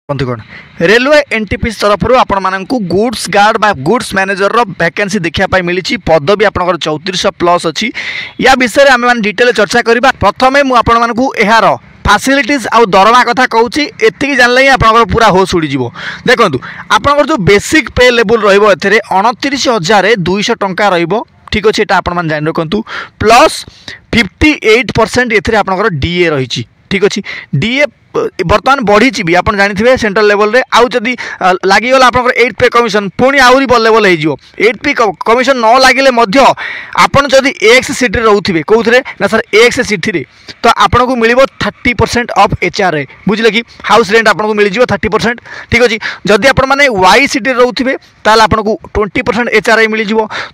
बंधुगण railway NTPC तरफ आपण मानू गुड्स गार्ड बा गुड्स मैनेजर रो वैकेंसी देखा मिली पदवी आपंकर 3400 प्लस अच्छी या विषय में आम डिटेल चर्चा करवा। प्रथमे मुझे यार फैसिलिटीज आउ दरमा कथा कहूँ एति जानले ही आप पूरा होश उड़ी देखो आपंकर जो बेसिक पे लेवल रे 29,200 टंका ठीक अच्छे यहाँ आप जान रखु प्लस 58% ये आपंकर डीए रही ठीक अच्छे डीए बर्तमान बढ़ी भी आप जानते सेंट्रल लेवल रे आउ जदि लगिगला आप 8 पे कमिशन पुणी आहरी बल लेवल हो 8 पे कमिशन न लगिले आपन जदि एक्स सीटी रोथे कौन ना सर एक्स सीटी तो आपन को मिल 30% ऑफ एचआरए बुझे कि हाउस रेंट आपको मिल 30% ठीक अच्छे जदि आप वाई सीटी रोथे ताल आपको 20% एचआरए मिल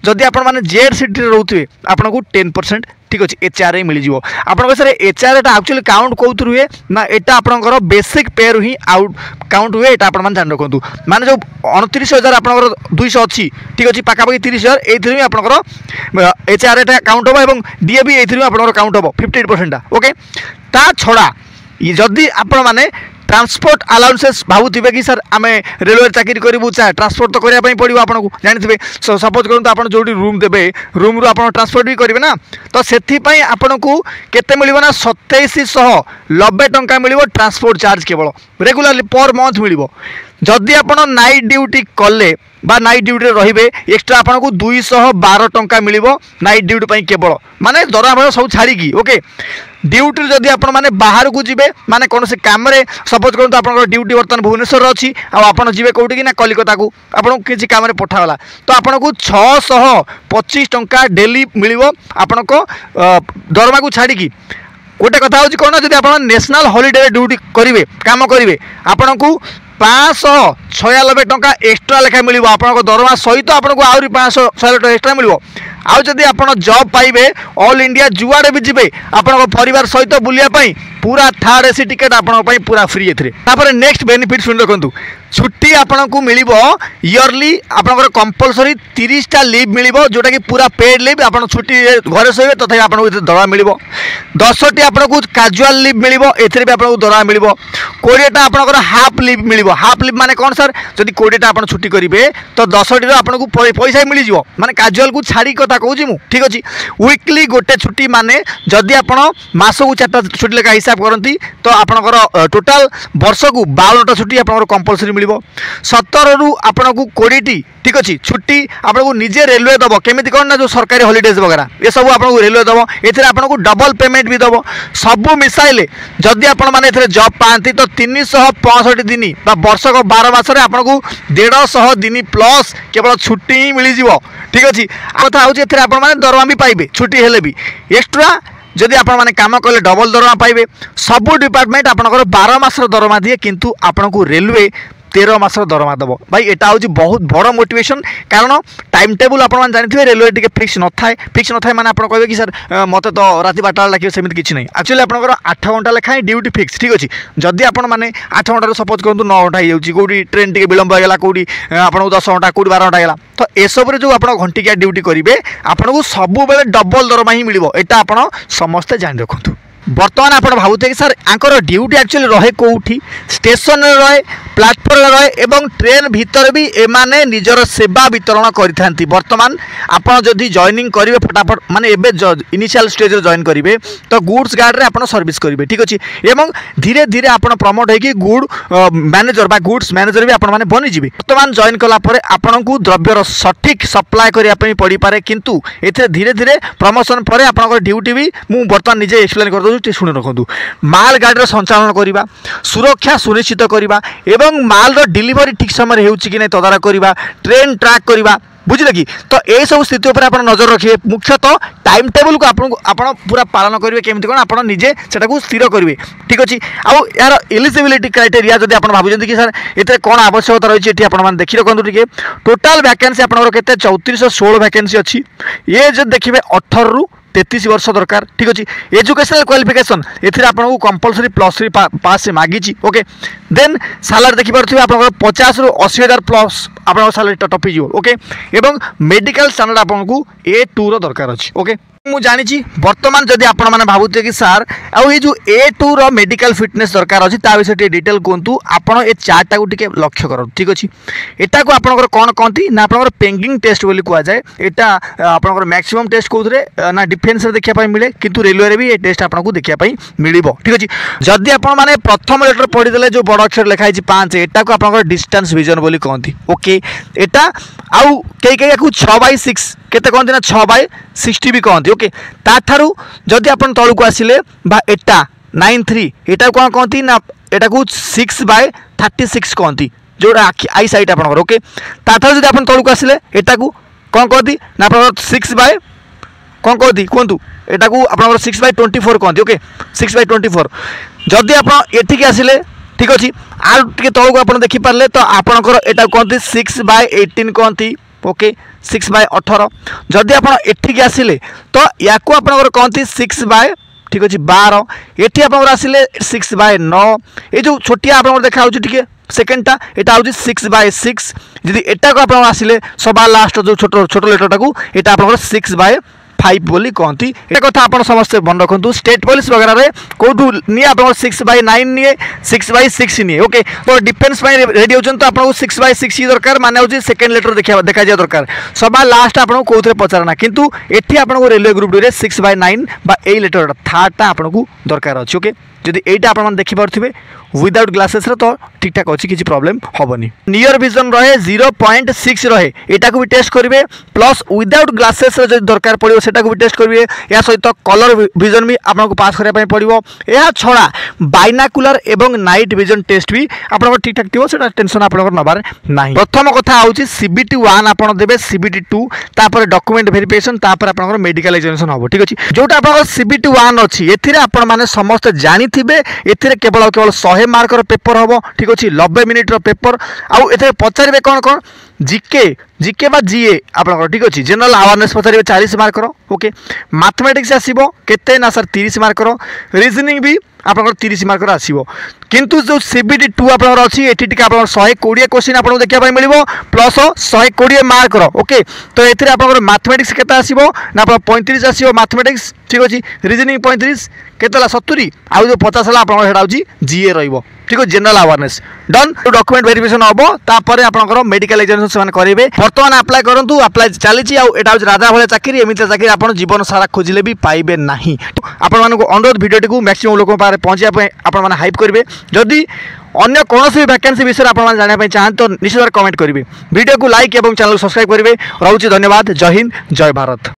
जदि आप जेड सीटी रोथे आपको 10% ठीक अच्छे एचआरए मिल जाव आप सर एचआरए एक्चुअली काउंट कौन रुए ना यहाँ आपंकर बेसिक पे रु ही आउट काउंट हुए यहाँ आप जान रखु माने जो 29,000 आपंकर 200 अच्छी ठीक अच्छे पाखापाखि 30,000 ये आपंकर एचआरए काउंट हम और डीए भी ये आपंकर काउंट हम 58% ओके ता छड़ा जदि आपण माने ट्रांसपोर्ट अलाउंसेस भावुवे कि सर आम रेलवे चाकरी करूँ ट्रांसपोर्ट तो करने पड़ो आपको जानते सपोज करूँ आप जो रूम देवे रूम रू आप ट्रांसपोर्ट भी करेंगे ना तो से आपन को केते मिल ना 2790 टंका मिल ट्रांसपोर्ट चार्ज केवल रेगुलारली पर मंथ मिल जदि आप नाइट ड्यूटी कले बा नाइट ड्यूटी रे एक्सट्रा आपको 212 टंका मिल नाइट ड्यूटी केवल माने दरमा सब छाड़ी ओके ड्यूटी जदि आप बाहर को जी माने कौन से कम सपोज करूँ आप ड्यूटी बर्तमान भुवनेश्वर अच्छी आप जी कौटी कि ना कलिकता को आपको किसी कम पठागला तो आपको 625 टंका डेली मिल आपण को दरमा को छाड़ी गोटे कथा हूँ कौन जब आप नेशनल हॉलिडे ड्यूटी करेंगे काम करेंगे आपन को 596 टंका एक्सट्रा लेखा मिल आप दरमा सहित आपको आहरी 596 टका एक्सट्रा मिल आउ जदि आप जॉब पाइबे ऑल इंडिया जुआड़े भी जी आप परिवार सहित बुलायापी पूरा थर्ड एसी टिकेट आप पूरा फ्री एपर नेक्स्ट बेनिफिट शुणी रखु छुट्टी आपन को मिल इयरली आपंकर कंपलसरी 30टा लीव मिल जोटा कि पूरा पेड लीव आप छुट्टी घरे सोए तथा आपको दरमा मिल 10टी आपको काजुआल लीव मिल भी आपको दरमा मिल 20टा आपंकर हाफ लीव मिल हाफ लीव माने कौन सर जब 20टा आप छुट्टी करेंगे तो 10टी आपको पैसा मिल माने काजुआल को छाड़ी कथा कहूँ मुझे ठीक अच्छे वीकली गोटे छुट्टी माने जदि आप मासक 4टा छुट्टी लेखा हिसाब करती तो आपंकर टोटाल वर्ष को 52टा छुट्टी आप कंपलसरी मिल 17 रु आपको 20टी ठीक अच्छे छुट्टी आपको निजे रेलवे दब केमी कौन ना जो सरकारी हॉलिडेज वगैरह ये सब आपको रेलवे दब ये आपको डबल पेमेंट भी दब सबू मिसाइले जदि आप जॉब पाती तो 365 दिन वर्ष को 12 मास आपको 150 दिन प्लस केवल छुट्टी ही मिल जाव ठीक अच्छे कथा हूँ आप दरमा भी पाइबे छुट्टी हेले भी एक्स्ट्रा जदि आप काम कले डबल दरमा पाइबे सबू डिपार्टमेंट आपंकर 12 मास दरमा दिए किंतु आपको रेलवे 13 मास दरमा दब भाई यहाँ हूँ बहुत बड़ मोटिवेशन कारण टाइम टेबुल आप जानते रेलवे टी फिक्स न था मैंने आप कहे कि सर मत तो रात 12टा लगे सेमती किसी नहीं एक्चुअली आपंकर 8 घंटा लेखाएं ड्यूटी फिक्स ठीक अच्छे जदि आप 8 घंटा सपोज करूँ 9 घंटा हो कौटी ट्रेन टी विलम्ब होगा कौटी आपको 10 घंटा कौटी 12 घंटा होगा तो एसबू जो आप घंटिकिया ड्यूटी करेंगे आपको सब डबल दरमा ही मिल यहाँ आप समस्ते जान रखु बर्तमान आप भावुते कि सर आंकर ड्यूटी एक्चुअली रहे कौटी स्टेशन रहे प्लाटफर्म रहे एवं ट्रेन भीतर भी एमाने निजर सेवा वितरण करिथांती बर्तमान आप जदि जॉइनिंग करेंगे फटाफट माने एबे इनिशियल स्टेज जॉइन करेंगे तो गुड्स गार्ड रे आप सर्विस करेंगे ठीक अच्छे एवं धीरे धीरे आप प्रमोट होगी गुड मैनेजर बा गुड्स मैनेजर भी आप बनीजे बर्तमान जॉइन कलापर आपन को द्रव्यर सठिक सप्लाय करने पड़ पारे किंतु एथे धीरे धीरे प्रमोशन पर आप ड्यूटी भी मुझे बर्तमान निजे एक्सप्लेन कर शुणी रखु माल गाड़ी संचालन करवा सुरक्षा सुनिश्चित करवा एवं माल डिलीवरी ठीक समय हो कि नहीं तदारख करवा ट्रेन ट्रैक करवा बुझे कि तो यही सब स्थिति पर आप नजर रखिए मुख्यतः टाइम टेबल को आप पूरा पालन करेंगे केमती कौन आप निजे से स्थिर करेंगे ठीक अच्छे आउ यार एलिजिबिलिटी क्राइटेरिया जब आप भावुं कि सर ये कौन आवश्यकता रही है आप देखी रखु टे टोटाल वैकेंसी आपंकर के 3416 वैकेंसी अच्छी ये जब देखिए 18 रु 33 वर्ष दरकार ठीक अच्छे एजुकेशनल क्वालिफिकेशन ये आपको कंपलसरी +3 पास से मागी ओके देन सालारी देखिपे आप 50 रु 80,000 प्लस आप सालारी टपी ओके एवं मेडिकल स्टैंडर्ड आपको A2 दरकार अच्छी ओके। मु जानी बर्तमान जदि आपण मैंने भावुए कि सार आउ ये जो A2 रो मेडिकल फिटनेस दरकार अच्छी ता विषय डिटेल कहतु आपण ए चार्टा को टिके लक्ष्य कर ठीक अच्छे एटा को आपंकर कौन कहती ना आप पेंगिंग टेस्ट बोली कहुए यहाँ आपंकर मैक्सिमम टेस्ट कौरे ना डिफेन्स देखा मिले किंतु रेलवे भी ये टेस्ट आपको देखा मिल ठीक अच्छे जदि आपण मैंने प्रथम लेटर पढ़ीदे जो बड़ अक्षर लिखाई 5 एटा को आप डिस्टेंस विजन बोली कहती ओके एटा आउ कई 6/6 केते कहते ना 6/60 भी कहते ओके ताठारू जदि आपण तलू को आसिले बा एटा 9/3 एटा कौन कहती ना एटा को 6/36 कहती जो आई साइट आपंकर ओके ताठारू जदि आपण तलू को आसिले एटा को कौन कहती ना आप 6 बाय कौन कहती कहतु एटा को आप 6/24 कहती ओके 6/24 जदि आप एठिक आसिले ठीक अच्छे आर टे तौक आप देखिपारे तो आपंकर एटा कहते 6/18 कहती ओके 6/18 जदि आप एठिक आसिले तो या कहते 6 ठीक अच्छे 12 एटी आप आसिले 6/9 ये जो छोटिया आप देखा टे सेकेंडटा यहाँ हूँ 6/6 जदि एटा को आप आसिले सभा लास्ट जो छोट लेटरटा को यहाँ आप 6/5 बोली कहती ये कथा आप समस्त मन रखु स्टेट पुलिस वगैरह रे कौटू नहीं आप 6/9 निए 6/6 निए ओके तो डिफेन्स रेडी होती तो आपको 6/6 ही दरकार माने हूँ सेकेंड लेटर देखा जा दरकार सभा लास्ट आपको कौन पचारना किंतु एटी आपको रेलवे ग्रुप डी 6/9 बा ए लेटर थार्डटा आपको दरकार अच्छे ओके जदि एटा आप देखिपे विदाउट ग्लासेस तो ठीक ठाक अच्छी किसी प्रॉब्लम हेनी नियर विजन रहे 0.6 रहे एटा को भी टेस्ट करेंगे प्लस विदाउट ग्लासेस जो दरकार पड़ो से भी टेस्ट करेंगे या सहित कलर विजन भी आपको पास करने पड़ो यह छड़ा बाइनाकुलर एवं नाइट विजन टेस्ट भी आप ठीक ठाक थी से टेंशन आप नबार ना प्रथम कथा हूँ CBT 1 आप देवे CBT 2 तापर डॉक्यूमेंट वेरिफिकेशन तापर आप मेडिकल एग्जामिनेशन हम ठीक अच्छे जोटा आप CBT 1 अच्छी ए समस्त जानी ए केवल 100 मार्कर पेपर हम ठीक अच्छे 90 मिनिट्र पेपर आउ ए पचारे कौन कौन जीके बा जीए आप ठीक अच्छे जनरल अवेयरनेस पचारे 40 मार्कर ओके मैथमेटिक्स आसो केते ना सर 30 मार्कर रीजनिंग भी आप 30 मार्कर आसो किंतु जो CBT 2 आप अच्छी ये 120 क्वेश्चन आपको देखा मिल प्लस 120 मार्कर ओके तो ये आप मैथमेटिक्स के आसो ना 35 आसो मैथमेटिक्स ठीक अच्छे रीजनिंग 35 केतला 70 आउ जो 50 है आप जीए रो ठीक है general awareness done document verification हम तापर आप मेडिकल एग्जामिनेशन करेंगे बर्तमान अप्लाई करूँ अप्लाई चली राजा भाई चाकरी एमती चाकरी आप जीवन सारा खोजिले भी पाइबे ना आपण अनुरोध भिडियो को मैक्सिमम लोक पहुँचापी आप हाइप करेंगे जदि अन्य कौन भी वैकेंसी विषय आप जानते चाहते तो निश्चित कमेंट करेंगे वीडियो को लाइक और चैनल सब्सक्राइब करेंगे रोचे धन्यवाद जय हिंद जय भारत।